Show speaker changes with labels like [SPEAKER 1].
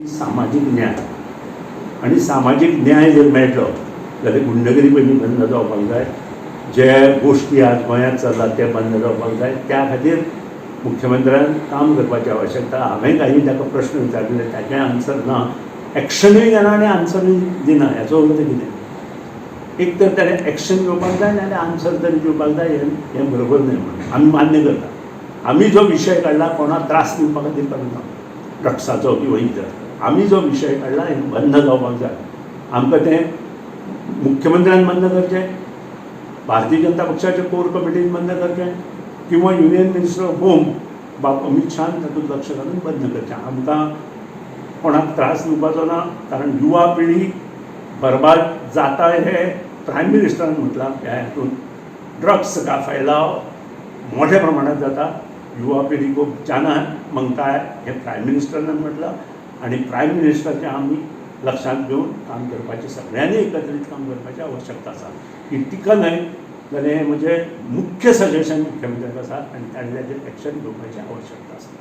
[SPEAKER 1] सामाजिक न्याय आणि सामाजिक न्याय जर मेळटलो जाल्यार गुंडगिरी पयलीं बंद जावपाक जाय. जे गोश्टी आज गोंयांत चल्ला ते बंद जावपाक जाय. त्या खातीर मुख्यमंत्र्यान काम करपाची आवश्यकता. हांवें काही ताका प्रश्न विचारले, ताचें आन्सर ना. एक्शनूय घेना आनी आन्सरूय दिना. हेचो अर्थ कितें? एक तर ताणें एक्शन घेवपाक जाय नाजाल्यार आन्सर तरी दिवपाक जाय. हें बरोबर न्हय म्हणून आमी मान्य करता. आमी जो विशय काडला कोणाक त्रास दिवपा खातीर करना, ड्रग्साचो किंवा इतर. आमी जो विशय काडला हें बंद जावपाक जाय. आमकां तें मुख्यमंत्र्यान बंद करचें, भारतीय जनता पक्षाच्या कोर कमिटीन बंद करचें किंवा युनियन मिनिस्टर ऑफ होम बाब अमित शाहान तातूंत लक्ष घालून बंद करचें. आमकां कोणाक त्रास दिवपाचो ना. कारण युवा पिढी बरबाद जाता हे प्रायम मिनिस्टरान म्हटलां. ह्या हातून ड्रग्स का फैलाव मोठ्या प्रमाणात जाता. युवा पिढी को जाना मांगता है हे प्रायम मिनिस्टरान म्हटलां. आणि प्रायम मिनिस्टराचें आमी लक्षांत घेवन काम करपाचें, सगळ्यांनी एकत्रीत काम करपाची आवश्यकता आसा. ही टिका न्हय जाल्यार हें म्हजें मुख्य सजेशन मुख्यमंत्र्याक आसा आनी ताणें ताचेर एक्शन घेवपाची आवश्यकता आसा.